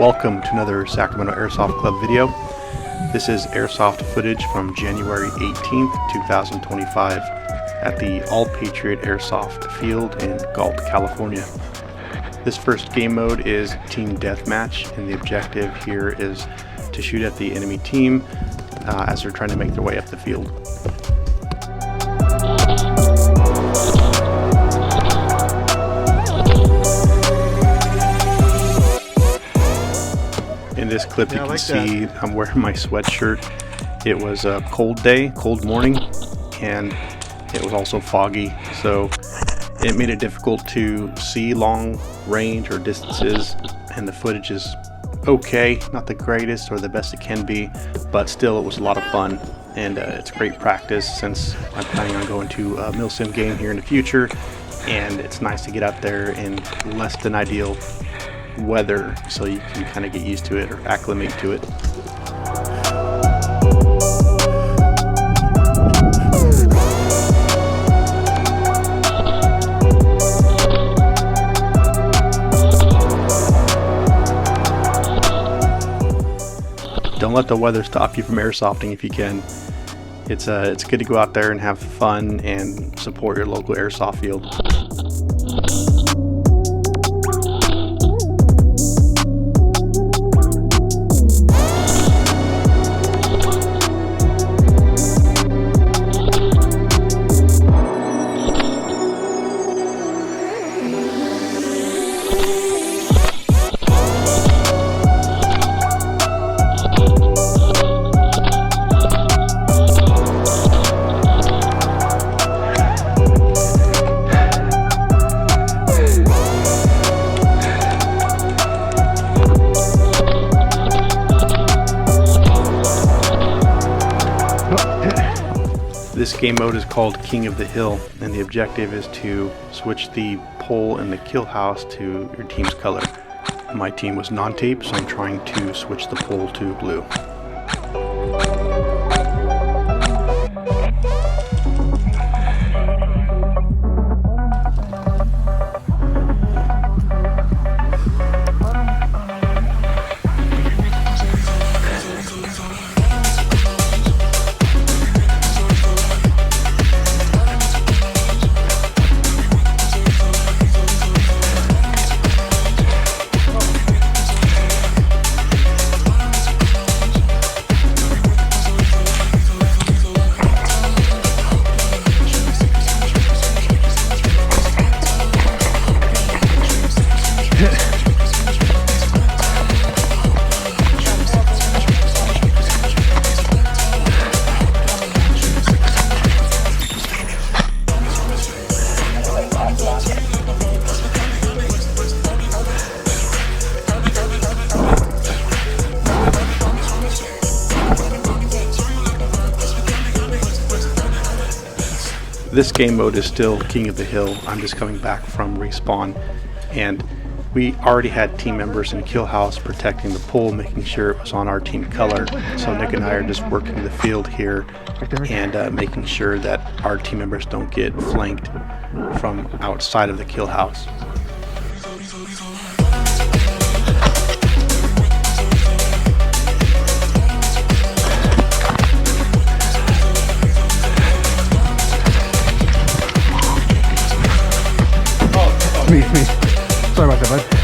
Welcome to another Sacramento Airsoft Club video. This is airsoft footage from January 18th, 2025 at the All Patriot Airsoft field in Galt, California. This first game mode is Team Deathmatch, and the objective here is to shoot at the enemy team as they're trying to make their way up the field. In this clip, you can see I'm wearing my sweatshirt. It was a cold day, cold morning, and it was also foggy, so it made it difficult to see long range or distances, and the footage is okay, not the greatest or the best it can be, but still it was a lot of fun, and it's great practice since I'm planning on going to a milsim game here in the future, and it's nice to get out there in less than ideal weather so you can kind of get used to it or acclimate to it. Don't let the weather stop you from airsofting if you can. It's good to go out there and have fun and support your local airsoft field. This game mode is called King of the Hill, and the objective is to switch the pole in the kill house to your team's color. My team was non-tape, so I'm trying to switch the pole to blue. This game mode is still King of the Hill. I'm just coming back from respawn, and we already had team members in kill house protecting the pole, making sure it was on our team color. So Nick and I are just working the field here and making sure that our team members don't get flanked from outside of the kill house. Me. Sorry about that, bud.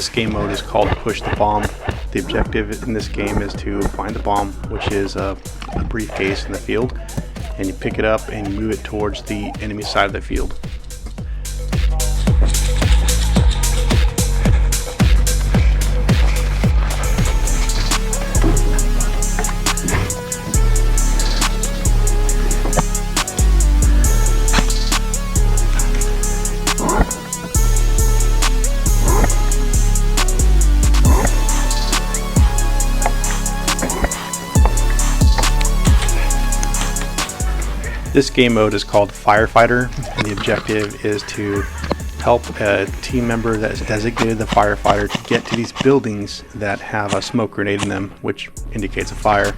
This game mode is called Push the Bomb. The objective in this game is to find the bomb, which is a briefcase in the field, and you pick it up and you move it towards the enemy side of the field. This game mode is called Firefighter, and the objective is to help a team member that is designated the firefighter to get to these buildings that have a smoke grenade in them, which indicates a fire,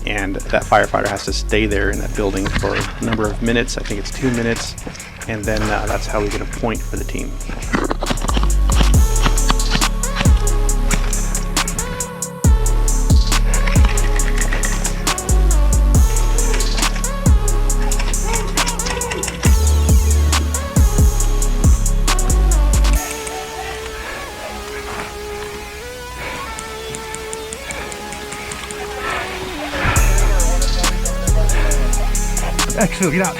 and that firefighter has to stay there in that building for a number of minutes. I think it's 2 minutes, and then that's how we get a point for the team. Exfil, get out.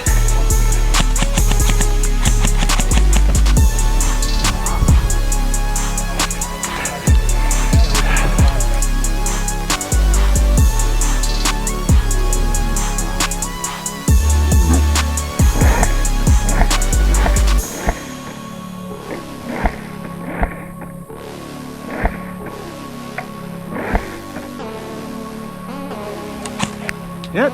Yep.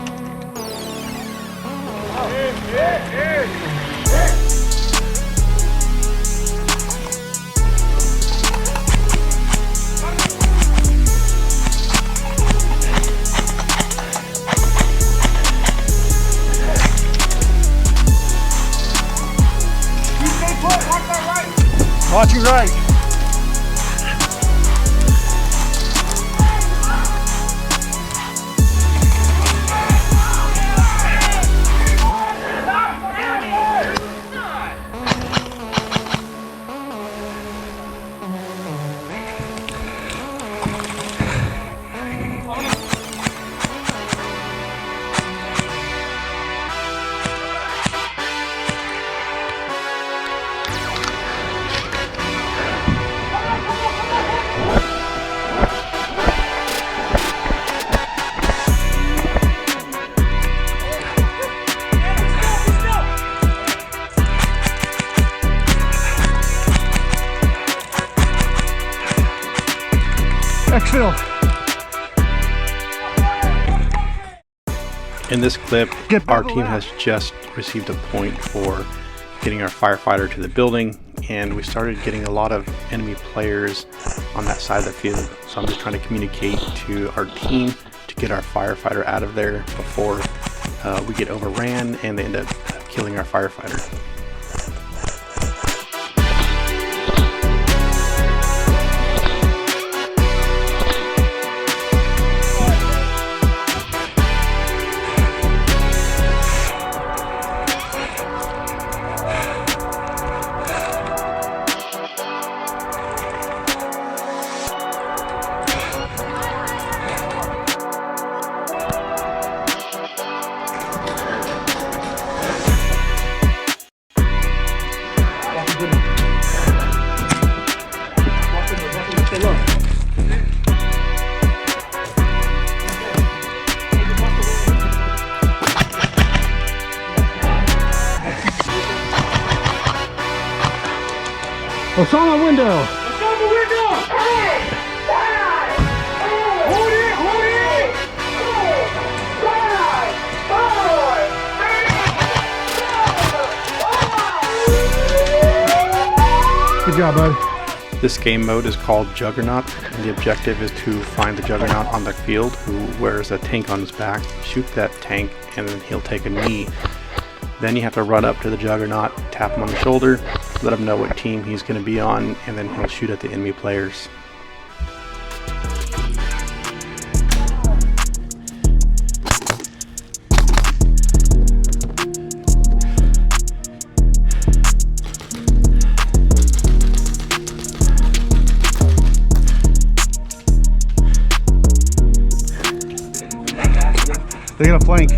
Watch your right. Exfil. In this clip, our team has just received a point for getting our firefighter to the building, and we started getting a lot of enemy players on that side of the field. So I'm just trying to communicate to our team to get our firefighter out of there before we get overran and they end up killing our firefighter. What's on the window? What's on the window? Hold it, hold it! 5, 4, 3, 2, 1. Good job, bud. This game mode is called Juggernaut, and the objective is to find the Juggernaut on the field who wears a tank on his back, shoot that tank, and then he'll take a knee. Then you have to run up to the Juggernaut, tap him on the shoulder, let him know what team he's going to be on, and then he'll shoot at the enemy players. They're gonna flank.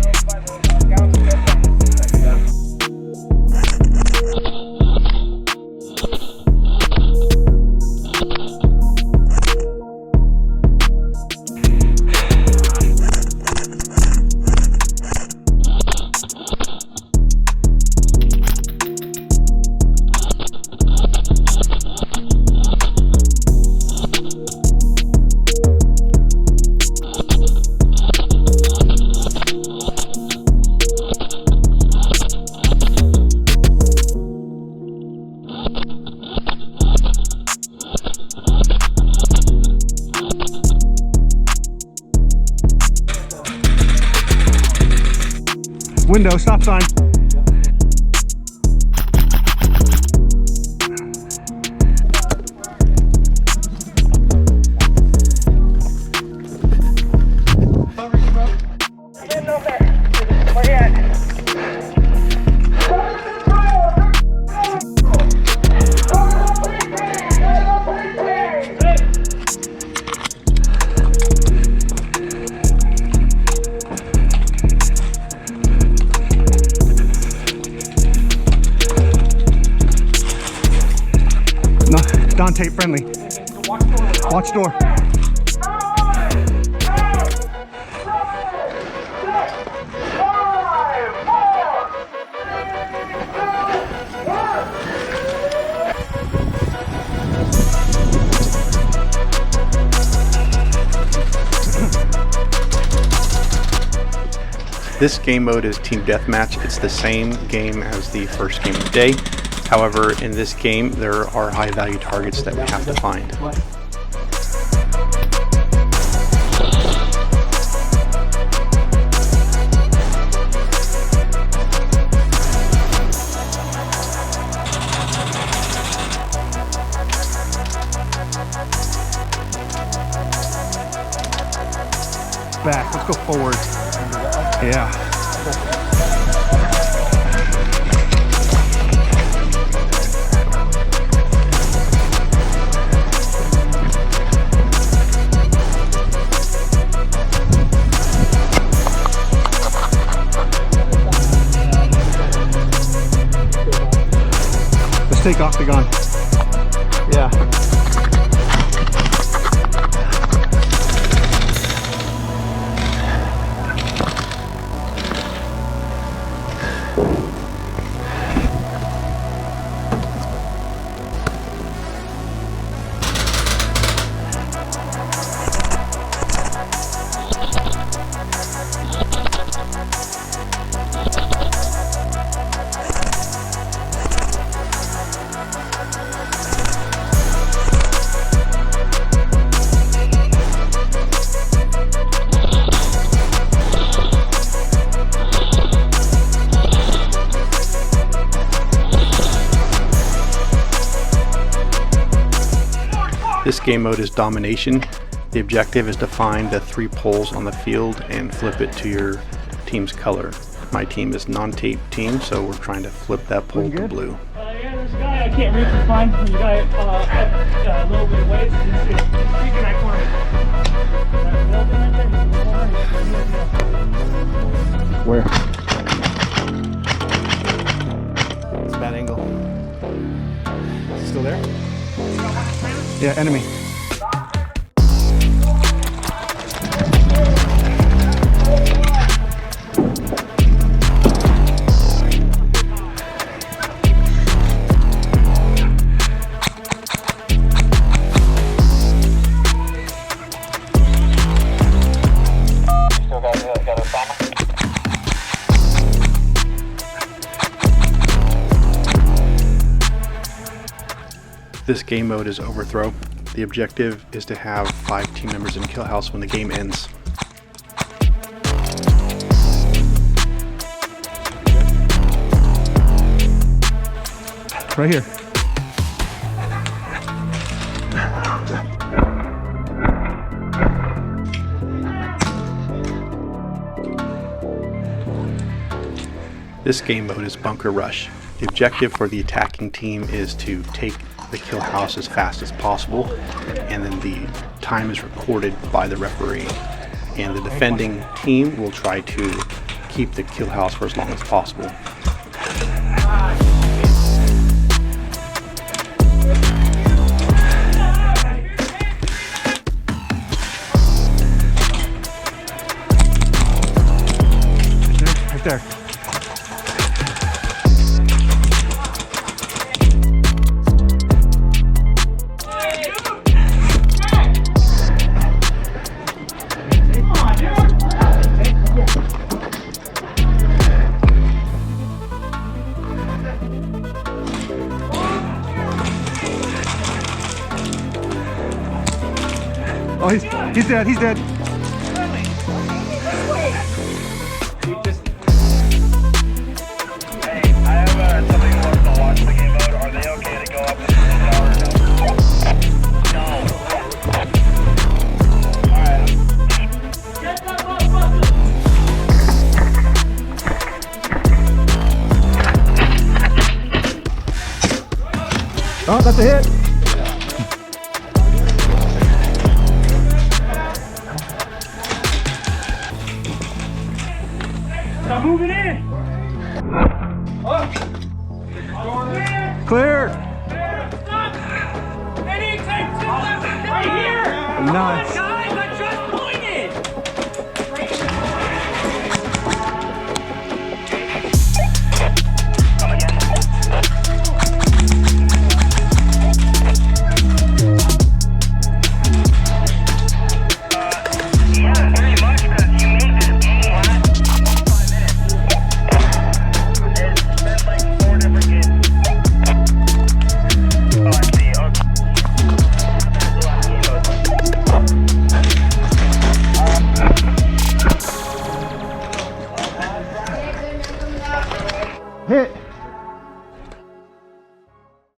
Window, stop sign. Tape friendly. Watch door. This game mode is Team Deathmatch. It's the same game as the first game of the day. However, in this game, there are high value targets that we have to find. Back, let's go forward. Yeah. Take octagon. Yeah. This game mode is Domination. The objective is to find the 3 poles on the field and flip it to your team's color. My team is non-tape team, so we're trying to flip that pole to blue. Yeah, there's a guy I can't reach his fine. There's a guy up a little bit of ways. He's in that corner. Where? It's a bad angle. Is he still there? Yeah, enemy. This game mode is Overthrow. The objective is to have 5 team members in kill house when the game ends. Right here. This game mode is Bunker Rush. The objective for the attacking team is to take the kill house as fast as possible, and then the time is recorded by the referee. and the defending team will try to keep the kill house for as long as possible. Right there. Oh, he's dead. He's dead. Hey, I have something more to watch the game mode. Are they okay to go up to the tower? No. Alright. Get that motherfucker! Oh, that's a hit. Stop moving in! Clear. Stop! Anything to left right here! Nice. Guys, I just pointed! Come again. Yeah, very much, because you made this game last 5 minutes. It's been like 4 different games. Oh, I see. Okay. The last game Hit.